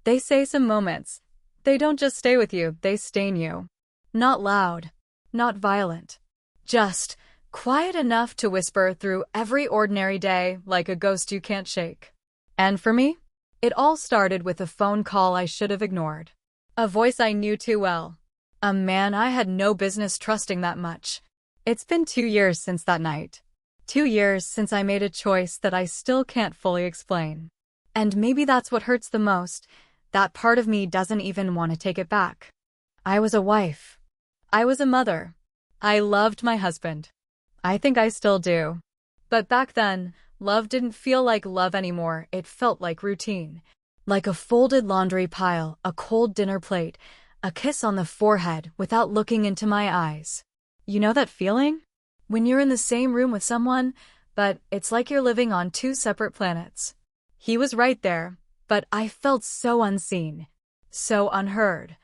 They say some moments. They don't just stay with you, they stain you. Not loud, not violent. Just quiet enough to whisper through every ordinary day like a ghost you can't shake. And for me, it all started with a phone call I should have ignored. A voice I knew too well. A man I had no business trusting that much. It's been 2 years since that night. 2 years since I made a choice that I still can't fully explain. And maybe that's what hurts the most. That part of me doesn't even want to take it back. I was a wife. I was a mother. I loved my husband. I think I still do. But back then, love didn't feel like love anymore. It felt like routine. Like a folded laundry pile, a cold dinner plate, a kiss on the forehead without looking into my eyes. You know that feeling? When you're in the same room with someone, but it's like you're living on two separate planets. He was right there, but I felt so unseen, so unheard.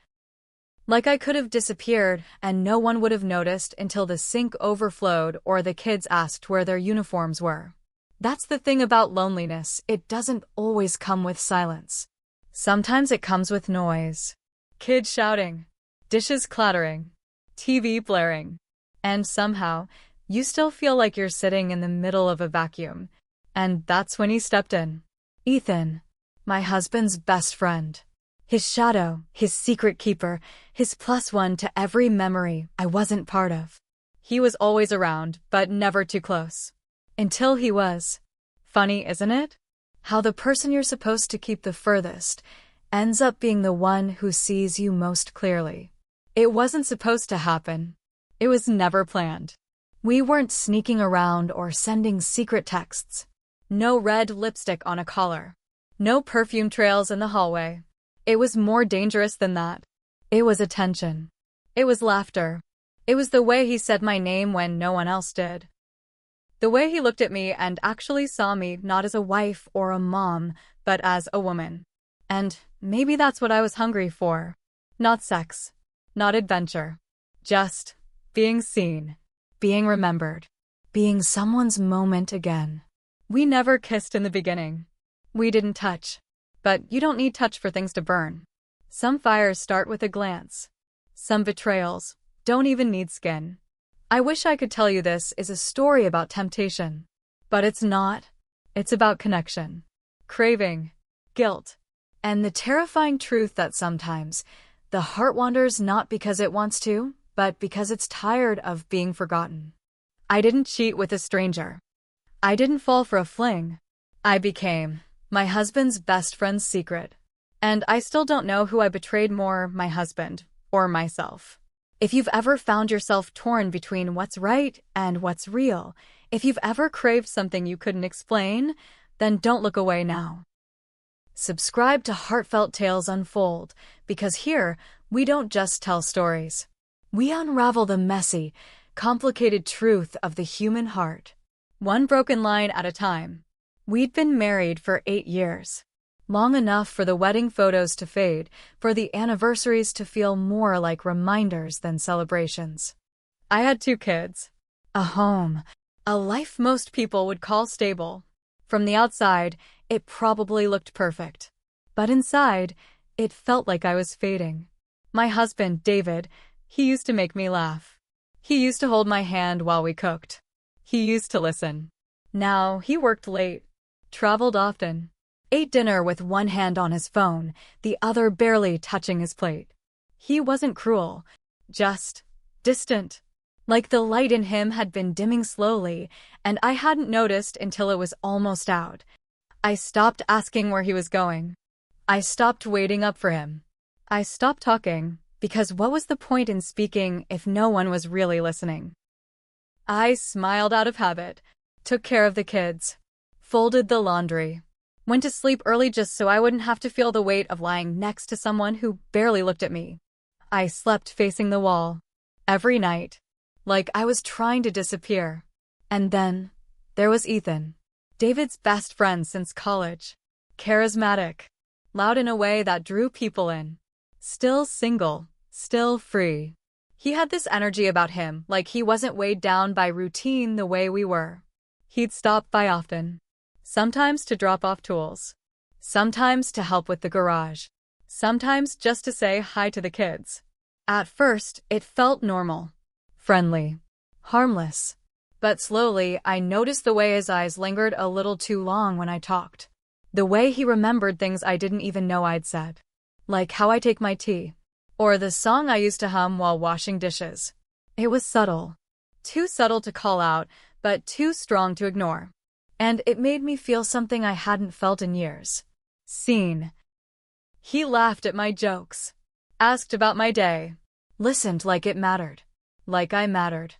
Like I could have disappeared and no one would have noticed until the sink overflowed or the kids asked where their uniforms were. That's the thing about loneliness, it doesn't always come with silence. Sometimes it comes with noise. Kids shouting, dishes clattering, TV blaring. And somehow, you still feel like you're sitting in the middle of a vacuum. And that's when he stepped in. Ethan, my husband's best friend. His shadow, his secret keeper, his +1 to every memory I wasn't part of. He was always around, but never too close. Until he was. Funny, isn't it? How the person you're supposed to keep the furthest ends up being the one who sees you most clearly. It wasn't supposed to happen. It was never planned. We weren't sneaking around or sending secret texts. No red lipstick on a collar. No perfume trails in the hallway. It was more dangerous than that. It was attention. It was laughter. It was the way he said my name when no one else did. The way he looked at me and actually saw me not as a wife or a mom, but as a woman. And maybe that's what I was hungry for. Not sex. Not adventure. Just being seen. Being remembered. Being someone's moment again. We never kissed in the beginning. We didn't touch. But you don't need touch for things to burn. Some fires start with a glance. Some betrayals don't even need skin. I wish I could tell you this is a story about temptation. But it's not. It's about connection. Craving. Guilt. And the terrifying truth that sometimes the heart wanders not because it wants to, but because it's tired of being forgotten. I didn't cheat with a stranger. I didn't fall for a fling. I became my husband's best friend's secret. And I still don't know who I betrayed more, my husband or myself. If you've ever found yourself torn between what's right and what's real, if you've ever craved something you couldn't explain, then don't look away now. Subscribe to Heartfelt Tales Unfold, because here, we don't just tell stories. We unravel the messy, complicated truth of the human heart. One broken line at a time. We'd been married for 8 years. Long enough for the wedding photos to fade, for the anniversaries to feel more like reminders than celebrations. I had 2 kids. A home. A life most people would call stable. From the outside, it probably looked perfect. But inside, it felt like I was fading. My husband, David, he used to make me laugh. He used to hold my hand while we cooked. He used to listen. Now, he worked late, traveled often, ate dinner with one hand on his phone, the other barely touching his plate. He wasn't cruel, just distant. Like the light in him had been dimming slowly, and I hadn't noticed until it was almost out. I stopped asking where he was going. I stopped waiting up for him. I stopped talking, because what was the point in speaking if no one was really listening? I smiled out of habit, took care of the kids, folded the laundry, went to sleep early just so I wouldn't have to feel the weight of lying next to someone who barely looked at me. I slept facing the wall, every night, like I was trying to disappear. And then, there was Ethan, David's best friend since college. Charismatic, loud in a way that drew people in. Still single, still free. He had this energy about him, like he wasn't weighed down by routine the way we were. He'd stop by often. Sometimes to drop off tools. Sometimes to help with the garage. sometimes just to say hi to the kids. At first, it felt normal, friendly, harmless. But slowly, I noticed the way his eyes lingered a little too long when I talked. The way he remembered things I didn't even know I'd said. Like how I take my tea. Or the song I used to hum while washing dishes. It was subtle. Too subtle to call out, but too strong to ignore. And it made me feel something I hadn't felt in years. Seen. He laughed at my jokes. Asked about my day. Listened like it mattered. Like I mattered.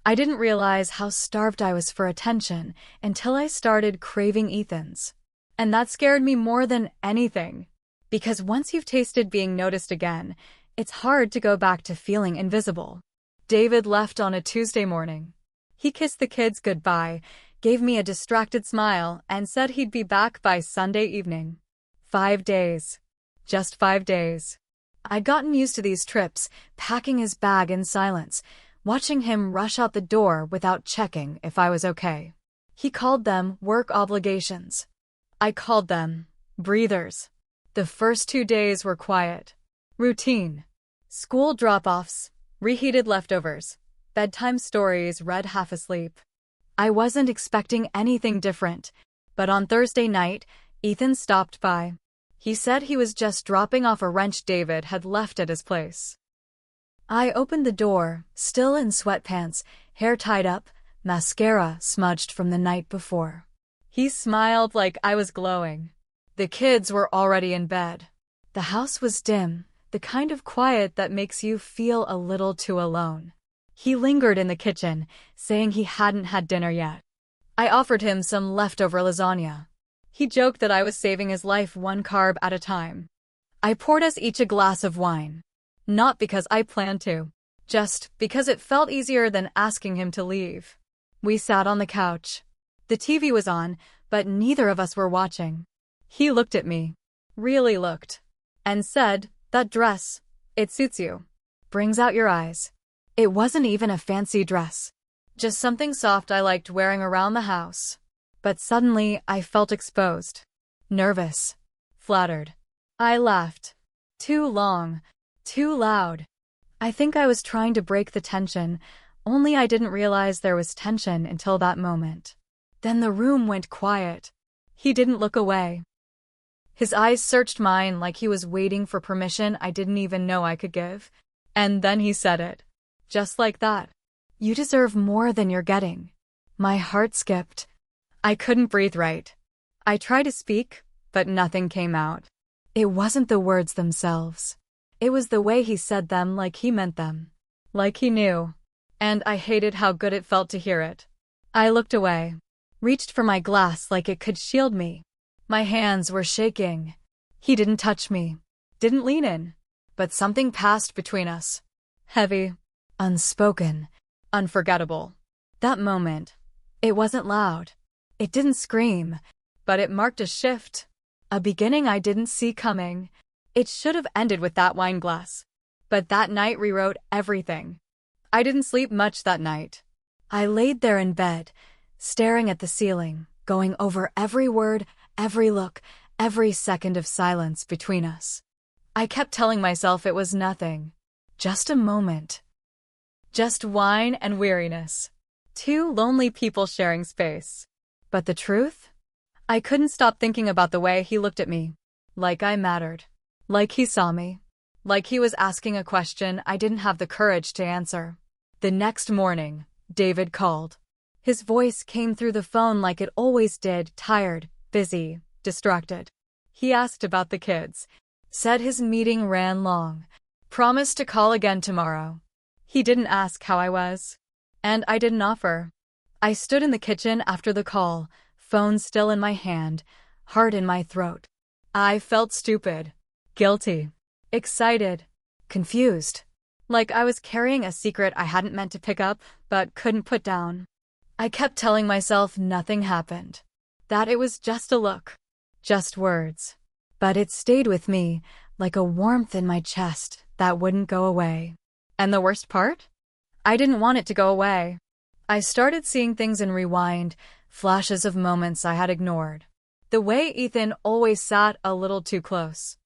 I didn't realize how starved I was for attention until I started craving Ethan's. And that scared me more than anything. Because once you've tasted being noticed again, it's hard to go back to feeling invisible. David left on a Tuesday morning. He kissed the kids goodbye, gave me a distracted smile, and said he'd be back by Sunday evening. 5 days. Just 5 days. I'd gotten used to these trips, packing his bag in silence, watching him rush out the door without checking if I was okay. He called them work obligations. I called them breathers. The first 2 days were quiet. Routine. School drop-offs, reheated leftovers, bedtime stories read half asleep. I wasn't expecting anything different, but on Thursday night, Ethan stopped by. He said he was just dropping off a wrench David had left at his place. I opened the door, still in sweatpants, hair tied up, mascara smudged from the night before. He smiled like I was glowing. The kids were already in bed. The house was dim, the kind of quiet that makes you feel a little too alone. He lingered in the kitchen, saying he hadn't had dinner yet. I offered him some leftover lasagna. He joked that I was saving his life one carb at a time. I poured us each a glass of wine. Not because I planned to, just because it felt easier than asking him to leave. We sat on the couch. The TV was on, but neither of us were watching. He looked at me, really looked, and said, "That dress, it suits you. Brings out your eyes." It wasn't even a fancy dress. Just something soft I liked wearing around the house. But suddenly I felt exposed. Nervous. Flattered. I laughed. Too long. Too loud. I think I was trying to break the tension, only I didn't realize there was tension until that moment. Then the room went quiet. He didn't look away. His eyes searched mine like he was waiting for permission I didn't even know I could give. And then he said it. Just like that. "You deserve more than you're getting." My heart skipped. I couldn't breathe right. I tried to speak, but nothing came out. It wasn't the words themselves. It was the way he said them, like he meant them. Like he knew. And I hated how good it felt to hear it. I looked away. Reached for my glass like it could shield me. My hands were shaking. He didn't touch me. Didn't lean in. But something passed between us. Heavy. Unspoken. Unforgettable. That moment. It wasn't loud. It didn't scream. But it marked a shift. A beginning I didn't see coming. It should have ended with that wine glass. But that night rewrote everything. I didn't sleep much that night. I laid there in bed, staring at the ceiling, going over every word, every look, every second of silence between us. I kept telling myself it was nothing. Just a moment. Just wine and weariness. 2 lonely people sharing space. But the truth? I couldn't stop thinking about the way he looked at me. Like I mattered. Like he saw me. Like he was asking a question I didn't have the courage to answer. The next morning, David called. His voice came through the phone like it always did, tired, busy, distracted. He asked about the kids. Said his meeting ran long. Promised to call again tomorrow. He didn't ask how I was. And I didn't offer. I stood in the kitchen after the call, phone still in my hand, heart in my throat. I felt stupid. Guilty. Excited. Confused. Like I was carrying a secret I hadn't meant to pick up, but couldn't put down. I kept telling myself nothing happened. That it was just a look. Just words. But it stayed with me, like a warmth in my chest that wouldn't go away. And the worst part? I didn't want it to go away. I started seeing things in rewind, flashes of moments I had ignored. The way Ethan always sat a little too close.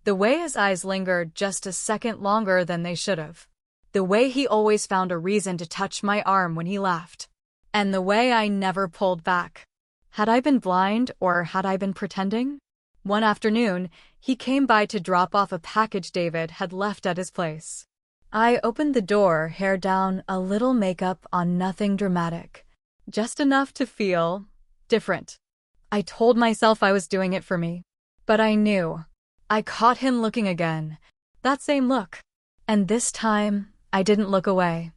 The way his eyes lingered just a second longer than they should have. The way he always found a reason to touch my arm when he laughed. And the way I never pulled back. Had I been blind, or had I been pretending? One afternoon, he came by to drop off a package David had left at his place. I opened the door, hair down, a little makeup on, nothing dramatic. Just enough to feel different. I told myself I was doing it for me. But I knew. I caught him looking again. That same look. And this time, I didn't look away.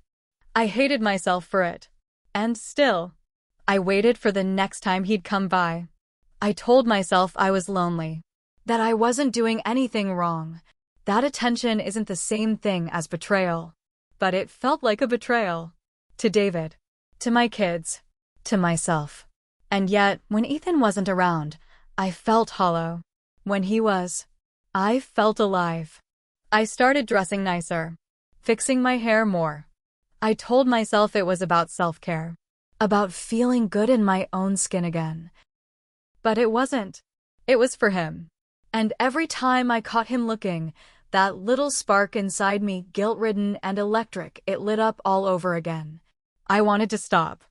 I hated myself for it. And still, I waited for the next time he'd come by. I told myself I was lonely. That I wasn't doing anything wrong. That attention isn't the same thing as betrayal. But it felt like a betrayal. To David. To my kids. To myself. And yet, when Ethan wasn't around, I felt hollow. When he was, I felt alive. I started dressing nicer. Fixing my hair more. I told myself it was about self-care. About feeling good in my own skin again. But it wasn't. It was for him. And every time I caught him looking, that little spark inside me, guilt-ridden and electric, it lit up all over again. I wanted to stop.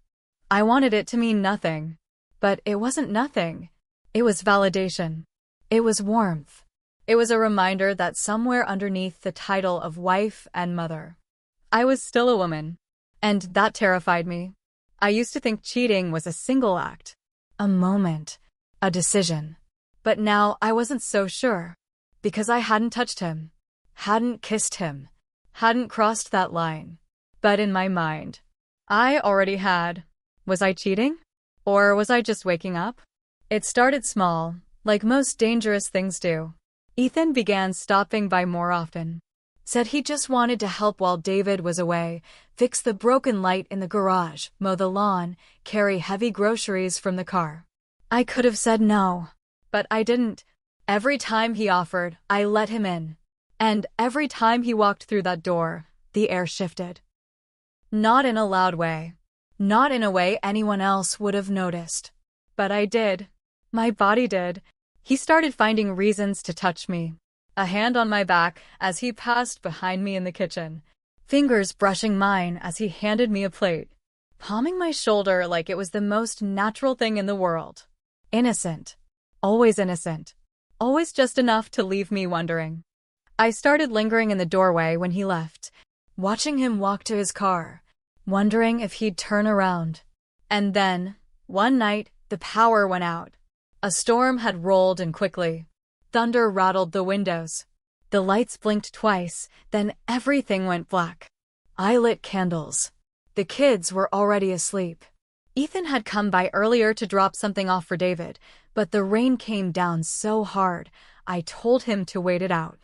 I wanted it to mean nothing. But it wasn't nothing. It was validation. It was warmth. It was a reminder that somewhere underneath the title of wife and mother, I was still a woman. And that terrified me. I used to think cheating was a single act. A moment. A decision. But now I wasn't so sure. Because I hadn't touched him. Hadn't kissed him. Hadn't crossed that line. But in my mind, I already had. Was I cheating? Or was I just waking up? It started small, like most dangerous things do. Ethan began stopping by more often. Said he just wanted to help while David was away, fix the broken light in the garage, mow the lawn, carry heavy groceries from the car. I could have said no. But I didn't. Every time he offered, I let him in. And every time he walked through that door, the air shifted. Not in a loud way. Not in a way anyone else would have noticed. But I did. My body did. He started finding reasons to touch me. A hand on my back as he passed behind me in the kitchen. Fingers brushing mine as he handed me a plate. Palming my shoulder like it was the most natural thing in the world. Innocent. Always innocent. Always just enough to leave me wondering. I started lingering in the doorway when he left, watching him walk to his car, wondering if he'd turn around. And then, one night, the power went out. A storm had rolled in quickly. Thunder rattled the windows. The lights blinked twice, then everything went black. I lit candles. The kids were already asleep. Ethan had come by earlier to drop something off for David, but the rain came down so hard, I told him to wait it out.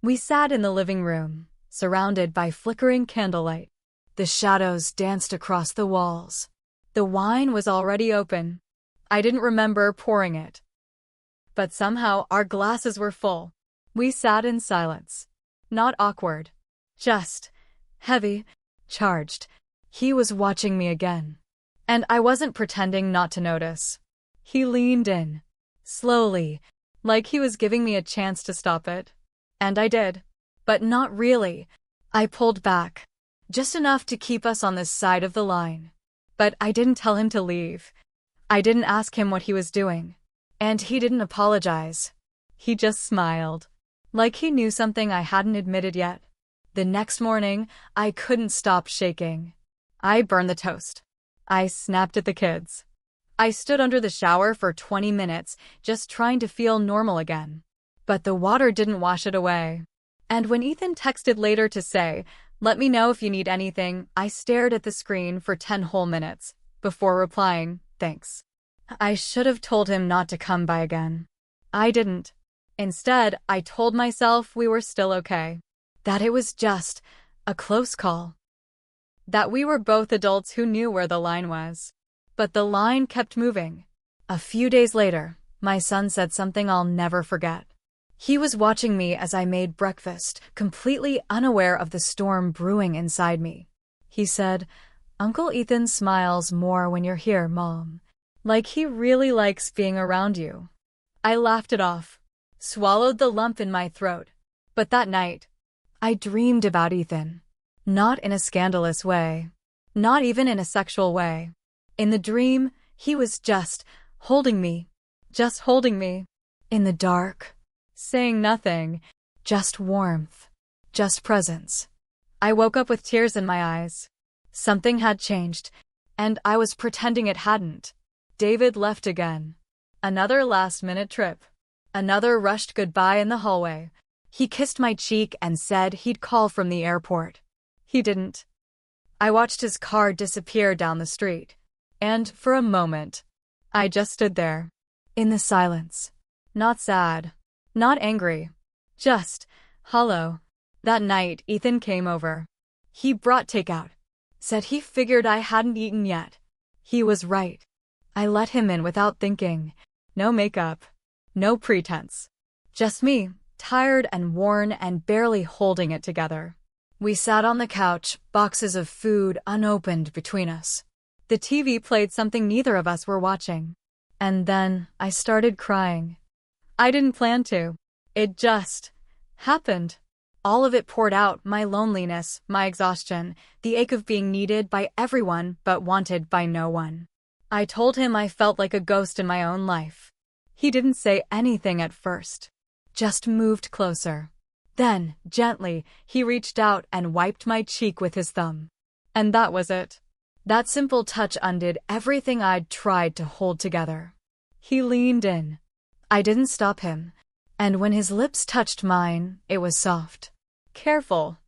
We sat in the living room, surrounded by flickering candlelight. The shadows danced across the walls. The wine was already open. I didn't remember pouring it. But somehow our glasses were full. We sat in silence. Not awkward. Just heavy, charged. He was watching me again. And I wasn't pretending not to notice. He leaned in. Slowly, like he was giving me a chance to stop it. And I did. But not really. I pulled back. Just enough to keep us on this side of the line. But I didn't tell him to leave. I didn't ask him what he was doing. And he didn't apologize. He just smiled. Like he knew something I hadn't admitted yet. The next morning, I couldn't stop shaking. I burned the toast. I snapped at the kids. I stood under the shower for 20 minutes, just trying to feel normal again. But the water didn't wash it away. And when Ethan texted later to say, "Let me know if you need anything," I stared at the screen for 10 whole minutes, before replying, "Thanks." I should have told him not to come by again. I didn't. Instead, I told myself we were still okay. That it was just a close call. That we were both adults who knew where the line was. But the line kept moving. A few days later, my son said something I'll never forget. He was watching me as I made breakfast, completely unaware of the storm brewing inside me. He said, "Uncle Ethan smiles more when you're here, Mom. Like he really likes being around you." I laughed it off. swallowed the lump in my throat. But that night, I dreamed about Ethan. Not in a scandalous way. Not even in a sexual way. In the dream, he was just holding me. Just holding me. In the dark. Saying nothing. Just warmth. Just presence. I woke up with tears in my eyes. Something had changed, and I was pretending it hadn't. David left again. Another last-minute trip. Another rushed goodbye in the hallway. He kissed my cheek and said he'd call from the airport. He didn't. I watched his car disappear down the street. And, for a moment, I just stood there. In the silence. Not sad. Not angry. Just hollow. That night, Ethan came over. He brought takeout. Said he figured I hadn't eaten yet. He was right. I let him in without thinking. No makeup. No pretense. Just me, tired and worn and barely holding it together. We sat on the couch, boxes of food unopened between us. The TV played something neither of us were watching. And then I started crying. I didn't plan to. It just happened. All of it poured out, my loneliness, my exhaustion, the ache of being needed by everyone but wanted by no one. I told him I felt like a ghost in my own life. He didn't say anything at first. Just moved closer. Then, gently, he reached out and wiped my cheek with his thumb. And that was it. That simple touch undid everything I'd tried to hold together. He leaned in. I didn't stop him. And when his lips touched mine, it was soft. Careful.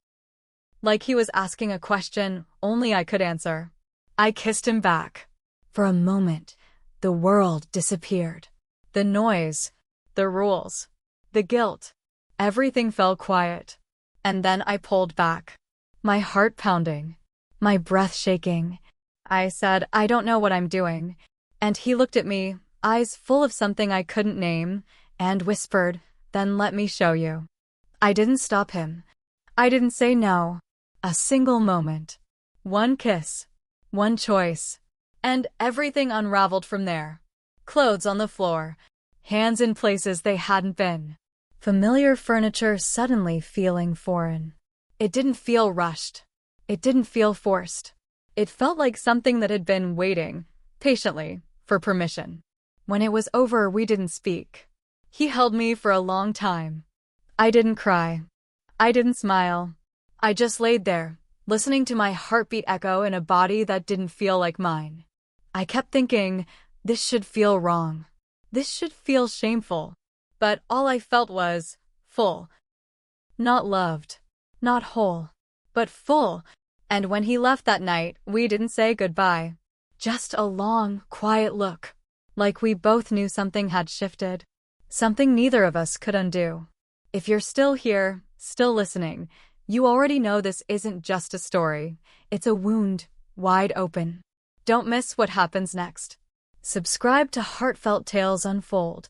Like he was asking a question only I could answer. I kissed him back. For a moment, the world disappeared. The noise, the rules, the guilt, everything fell quiet. And then I pulled back. My heart pounding. My breath shaking. I said, I don't know what I'm doing. And he looked at me, eyes full of something I couldn't name, and whispered, then let me show you. I didn't stop him. I didn't say no. A single moment. One kiss. One choice. And everything unraveled from there. Clothes on the floor. Hands in places they hadn't been. Familiar furniture suddenly feeling foreign. It didn't feel rushed. It didn't feel forced. It felt like something that had been waiting, patiently, for permission. When it was over, we didn't speak. He held me for a long time. I didn't cry. I didn't smile. I just laid there, listening to my heartbeat echo in a body that didn't feel like mine. I kept thinking, this should feel wrong. This should feel shameful. But all I felt was full. Not loved. Not whole. But full. And when he left that night, we didn't say goodbye. Just a long, quiet look. Like we both knew something had shifted. Something neither of us could undo. If you're still here, still listening, you already know this isn't just a story. It's a wound, wide open. Don't miss what happens next. Subscribe to Heartfelt Tales Unfold.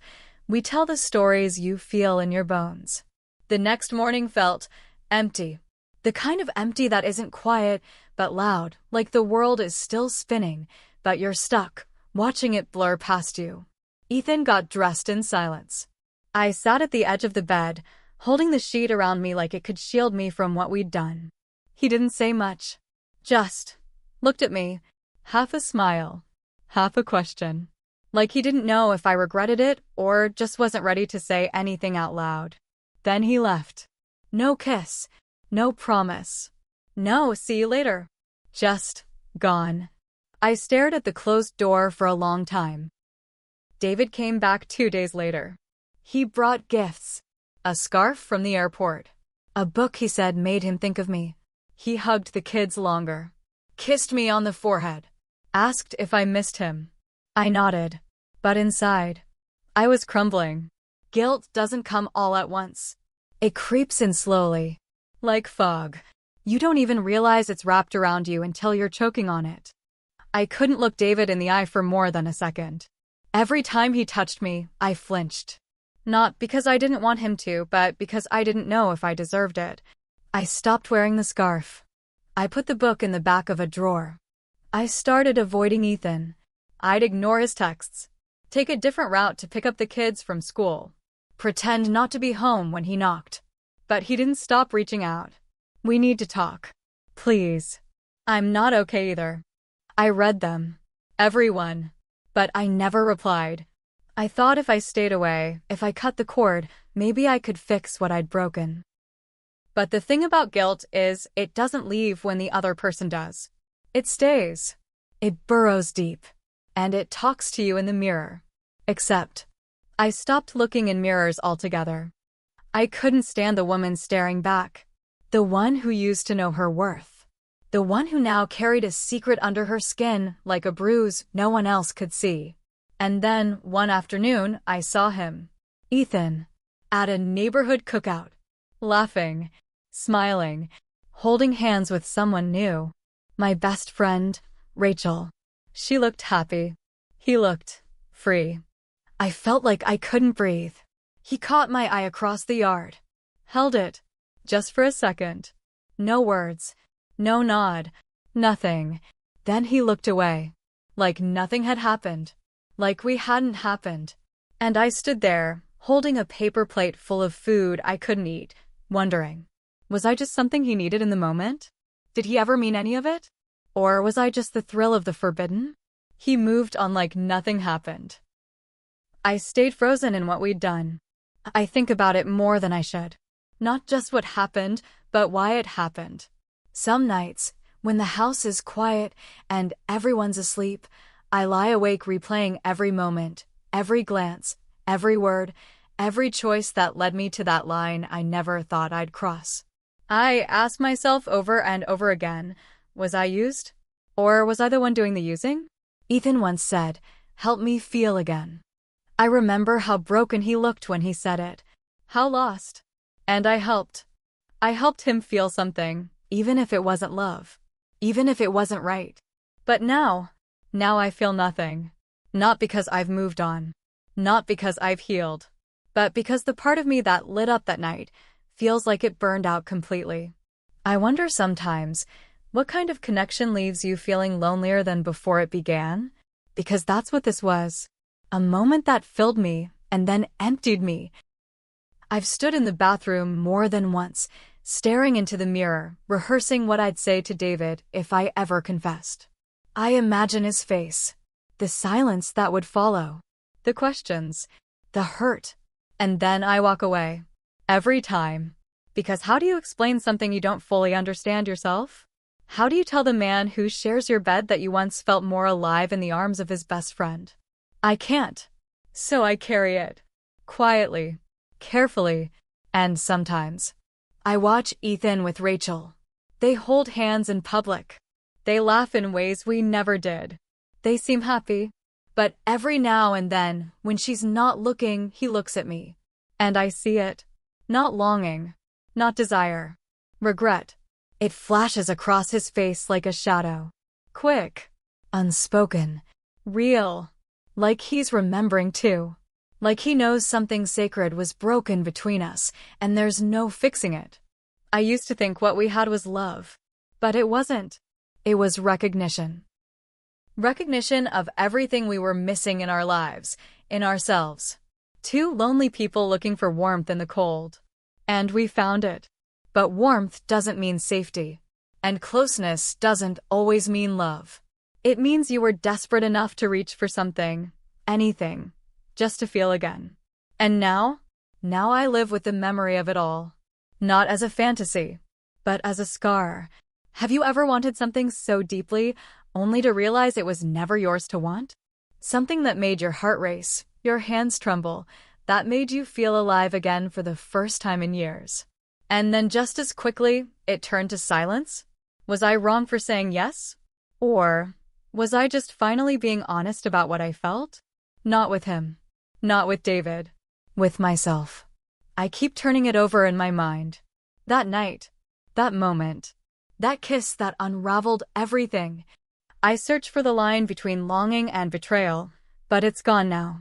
We tell the stories you feel in your bones. The next morning felt empty. The kind of empty that isn't quiet, but loud, like the world is still spinning, but you're stuck, watching it blur past you. Ethan got dressed in silence. I sat at the edge of the bed, holding the sheet around me like it could shield me from what we'd done. He didn't say much. Just looked at me, half a smile, half a question. Like he didn't know if I regretted it or just wasn't ready to say anything out loud. Then he left. No kiss. No promise. No, see you later. Just gone. I stared at the closed door for a long time. David came back 2 days later. He brought gifts. A scarf from the airport. A book he said made him think of me. He hugged the kids longer. Kissed me on the forehead. Asked if I missed him. I nodded. But inside, I was crumbling. Guilt doesn't come all at once. It creeps in slowly. Like fog. You don't even realize it's wrapped around you until you're choking on it. I couldn't look David in the eye for more than a second. Every time he touched me, I flinched. Not because I didn't want him to, but because I didn't know if I deserved it. I stopped wearing the scarf. I put the book in the back of a drawer. I started avoiding Ethan. I'd ignore his texts. Take a different route to pick up the kids from school. pretend not to be home when he knocked. But he didn't stop reaching out. We need to talk. Please. I'm not okay either. I read them. Everyone. But I never replied. I thought if I stayed away, if I cut the cord, maybe I could fix what I'd broken. But the thing about guilt is it doesn't leave when the other person does. It stays. It burrows deep. And it talks to you in the mirror. Except, I stopped looking in mirrors altogether. I couldn't stand the woman staring back. The one who used to know her worth. The one who now carried a secret under her skin like a bruise no one else could see. And then, one afternoon, I saw him. Ethan. At a neighborhood cookout. Laughing. Smiling. Holding hands with someone new. My best friend, Rachel. She looked happy. He looked free. I felt like I couldn't breathe. He caught my eye across the yard. Held it. Just for a second. No words. No nod. Nothing. Then he looked away. Like nothing had happened. Like we hadn't happened. And I stood there, holding a paper plate full of food I couldn't eat, wondering. Was I just something he needed in the moment? Did he ever mean any of it? Or was I just the thrill of the forbidden? He moved on like nothing happened. I stayed frozen in what we'd done. I think about it more than I should. Not just what happened, but why it happened. Some nights, when the house is quiet and everyone's asleep, I lie awake replaying every moment, every glance, every word, every choice that led me to that line I never thought I'd cross. I ask myself over and over again, was I used? Or was I the one doing the using? Ethan once said, "Help me feel again." I remember how broken he looked when he said it. How lost. And I helped. I helped him feel something, even if it wasn't love. Even if it wasn't right. But now I feel nothing. Not because I've moved on. Not because I've healed. But because the part of me that lit up that night feels like it burned out completely. I wonder sometimes, what kind of connection leaves you feeling lonelier than before it began? Because that's what this was. A moment that filled me and then emptied me. I've stood in the bathroom more than once, staring into the mirror, rehearsing what I'd say to David if I ever confessed. I imagine his face, the silence that would follow, the questions, the hurt, and then I walk away. Every time. Because how do you explain something you don't fully understand yourself? How do you tell the man who shares your bed that you once felt more alive in the arms of his best friend? I can't. So I carry it. Quietly. Carefully. And sometimes. I watch Ethan with Rachel. They hold hands in public. They laugh in ways we never did. They seem happy. But every now and then, when she's not looking, he looks at me. And I see it. Not longing. Not desire. Regret. It flashes across his face like a shadow. Quick. Unspoken. Real. Like he's remembering too. Like he knows something sacred was broken between us, and there's no fixing it. I used to think what we had was love. But it wasn't. It was recognition. Recognition of everything we were missing in our lives, in ourselves. Two lonely people looking for warmth in the cold. And we found it. But warmth doesn't mean safety. And closeness doesn't always mean love. It means you were desperate enough to reach for something, anything, just to feel again. And now I live with the memory of it all. Not as a fantasy, but as a scar. Have you ever wanted something so deeply, only to realize it was never yours to want? Something that made your heart race, your hands tremble, that made you feel alive again for the first time in years. And then just as quickly, it turned to silence? Was I wrong for saying yes? Or was I just finally being honest about what I felt? Not with him. Not with David. With myself. I keep turning it over in my mind. That night. That moment. That kiss that unraveled everything. I search for the line between longing and betrayal, but it's gone now.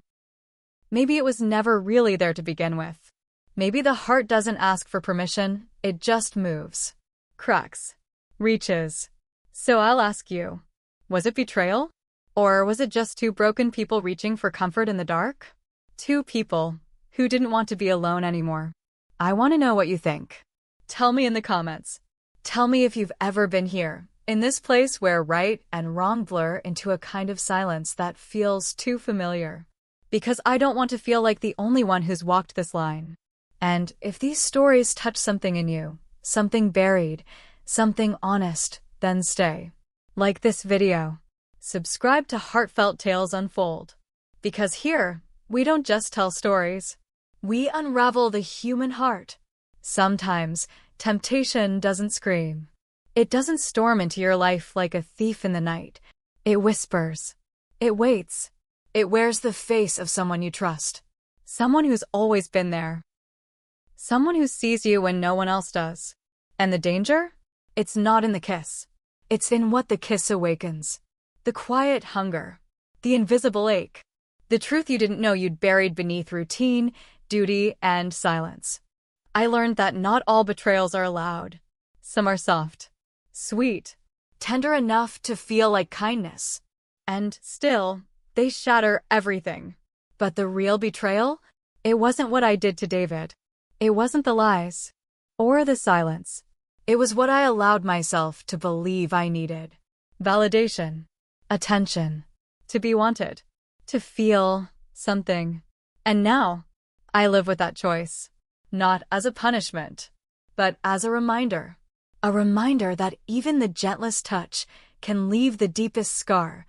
Maybe it was never really there to begin with. Maybe the heart doesn't ask for permission, it just moves. Cracks. Reaches. So I'll ask you. Was it betrayal? Or was it just two broken people reaching for comfort in the dark? Two people Who didn't want to be alone anymore? I want to know what you think. Tell me in the comments. Tell me if you've ever been here, in this place where right and wrong blur into a kind of silence that feels too familiar. Because I don't want to feel like the only one who's walked this line. And if these stories touch something in you, something buried, something honest, then stay. Like this video. Subscribe to Heartfelt Tales Unfold. Because here, we don't just tell stories. We unravel the human heart. Sometimes, temptation doesn't scream. It doesn't storm into your life like a thief in the night. It whispers. It waits. It wears the face of someone you trust. Someone who's always been there. Someone who sees you when no one else does. And the danger? It's not in the kiss. It's in what the kiss awakens. The quiet hunger. The invisible ache. The truth you didn't know you'd buried beneath routine, duty, and silence. I learned that not all betrayals are loud. Some are soft, sweet, tender enough to feel like kindness. And still, they shatter everything. But the real betrayal? It wasn't what I did to David. It wasn't the lies. Or the silence. It was what I allowed myself to believe I needed. Validation. Attention. To be wanted. To feel something. And now, I live with that choice. Not as a punishment, but as a reminder. A reminder that even the gentlest touch can leave the deepest scar,